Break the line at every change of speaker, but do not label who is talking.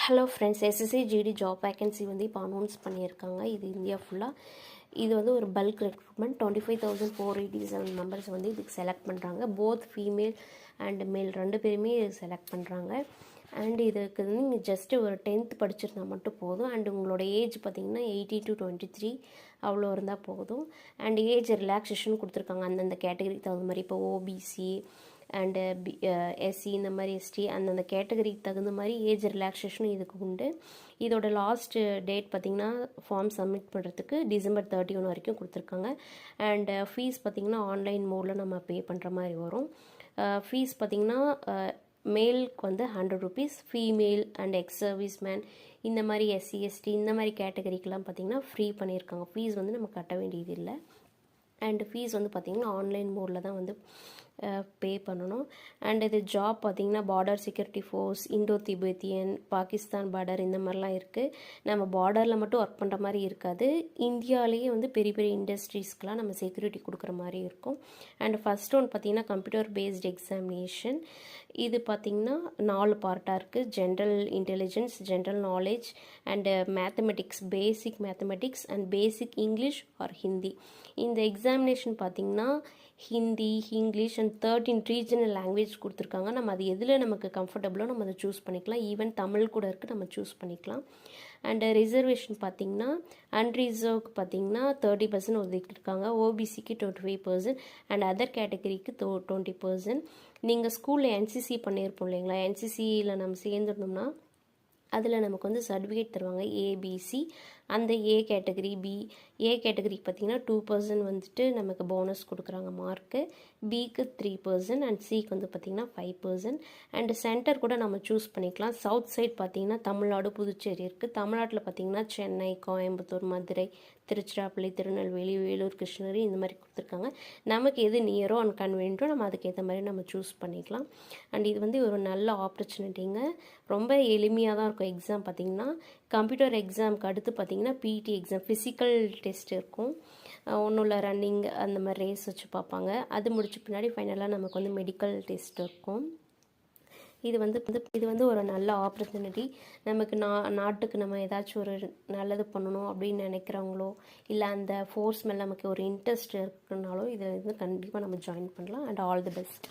Hello friends, SSC GD job vacancy வந்து இப்போ announce பண்ணியிருக்காங்க. இது இந்தியா ஃபுல்லாக. இது வந்து ஒரு பல்க் ரெக்ரூட்மெண்ட். 25,487 மெம்பர்ஸ் வந்து இதுக்கு செலக்ட் பண்ணுறாங்க. போத் ஃபீமேல் அண்ட் மேல் ரெண்டு பேருமே செலக்ட் பண்ணுறாங்க. அண்ட் இதுக்கு வந்து நீங்கள் ஜஸ்ட்டு ஒரு 10th படிச்சிருந்தா மட்டும் போதும். அண்ட் உங்களோட ஏஜ் பார்த்திங்கன்னா 18 to 23 அவ்வளோ இருந்தால் போதும். அண்ட் ஏஜ் ரிலாக்ஸேஷன் கொடுத்துருக்காங்க அந்தந்த கேட்டகரிக்கு தகுந்த மாதிரி. இப்போ ஓபிசி அண்டு எஸ்சி இந்த மாதிரி எஸ்டி அந்தந்த கேட்டகரிக்கு தகுந்த மாதிரி ஏஜ் ரிலாக்ஸேஷனும் இதுக்கு உண்டு. இதோட லாஸ்ட் டேட் பார்த்திங்கன்னா ஃபார்ம் சப்மிட் பண்ணுறதுக்கு December 31 வரைக்கும் கொடுத்துருக்காங்க. அண்டு ஃபீஸ் பார்த்திங்கன்னா ஆன்லைன் மோடில் நம்ம பே பண்ணுற மாதிரி வரும். ஃபீஸ் பார்த்திங்கன்னா மேலுக்கு வந்து 100 rupees, female and ex service man இந்த மாதிரி எஸ்சி எஸ்டி இந்த மாதிரி கேட்டகரிக்கெலாம் பார்த்திங்கன்னா ஃப்ரீ பண்ணியிருக்காங்க. ஃபீஸ் வந்து நம்ம கட்ட வேண்டியது இல்லை. அண்டு ஃபீஸ் வந்து பார்த்திங்கன்னா ஆன்லைன் மோடில் தான் வந்து பே பண்ணணும். அண்ட் இது ஜாப் பார்த்திங்கன்னா border security force, Indo Tibetan, Pakistan border இந்த மாதிரிலாம் இருக்குது. நம்ம பார்டரில் மட்டும் ஒர்க் பண்ணுற மாதிரி இருக்காது. இந்தியாவிலேயே வந்து பெரிய பெரிய இண்டஸ்ட்ரீஸ்க்கெலாம் நம்ம செக்யூரிட்டி கொடுக்குற மாதிரி இருக்கும். அண்ட் ஃபஸ்ட் ஒன் பார்த்திங்கன்னா கம்ப்யூட்டர் பேஸ்ட் எக்ஸாமினேஷன். இது பார்த்திங்கன்னா 4 பார்ட்டாக இருக்குது. General intelligence, general knowledge and mathematics, basic mathematics and basic English or Hindi. இந்த எக்ஸாமினேஷன் பார்த்திங்கன்னா Hindi, English and 13 regional language கொடுத்துருக்காங்க. நம்ம அது எதில் நமக்கு கம்ஃபர்டபுளோ நம்ம அதை சூஸ் பண்ணிக்கலாம். ஈவன் தமிழ் கூட இருக்குது, நம்ம சூஸ் பண்ணிக்கலாம். அண்ட் ரிசர்வேஷன் பார்த்திங்கன்னா அன்ரிசர்வ்க்கு பார்த்திங்கன்னா 30% ஒதுக்கியிருக்காங்க. ஓபிசிக்கு 25% அண்ட் அதர் கேட்டகரிக்கு 20%. நீங்கள் ஸ்கூலில் என்சிசி பண்ணியிருப்போம் இல்லைங்களா, என்சிசியில் நம்ம சேர்ந்துருந்தோம்னா அதில் நமக்கு வந்து சர்டிஃபிகேட் தருவாங்க ஏபிசி. அந்த ஏ கேட்டகரி, ஏ கேட்டகரிக்கு பார்த்திங்கன்னா 2% வந்துட்டு நமக்கு போனஸ் கொடுக்குறாங்க மார்க்கு. பிக்கு 3% அண்ட் சிக்கு வந்து பார்த்திங்கன்னா 5%. அண்டு சென்டர் கூட நம்ம சூஸ் பண்ணிக்கலாம். சவுத் சைட் பார்த்திங்கன்னா தமிழ்நாடு, புதுச்சேரி இருக்குது. தமிழ்நாட்டில் பார்த்திங்கன்னா சென்னை, கோயம்புத்தூர், மதுரை, திருச்சிராப்பள்ளி, திருநெல்வேலி, வேலூர், கிருஷ்ணகிரி இந்த மாதிரி கொடுத்துருக்காங்க. நமக்கு எது நியரோ அண்ட் கன்வீனியன்ட்டோ நம்ம அதுக்கேற்ற மாதிரி நம்ம சூஸ் பண்ணிக்கலாம். அண்ட் இது வந்து ஒரு நல்ல ஆப்பர்ச்சுனிட்டிங்க. ரொம்ப எளிமையாக தான் இருக்கும் எக்ஸாம். பார்த்திங்கன்னா கம்ப்யூட்டர் எக்ஸாமுக்கு அடுத்து பார்த்திங்கன்னா பிடி எக்ஸாம், ஃபிசிக்கல் டெஸ்ட் இருக்கும். ஒன்றும் இல்லை, ரன்னிங் அந்த மாதிரி ரேஸ் வச்சு பார்ப்பாங்க. அது முடிச்ச பின்னாடி ஃபைனலாக நமக்கு வந்து மெடிக்கல் டெஸ்ட் இருக்கும். இது வந்து ஒரு நல்ல ஆப்பர்ச்சுனிட்டி. நமக்கு நாட்டுக்கு நம்ம ஏதாச்சும் ஒரு நல்லது பண்ணணும் அப்படின்னு நினைக்கிறவங்களோ இல்லை அந்த ஃபோர்ஸ் மேலே நமக்கு ஒரு இன்ட்ரெஸ்ட் இருக்குனாலோ இதில் வந்து கண்டிப்பாக நம்ம ஜாயின் பண்ணலாம். And all the best.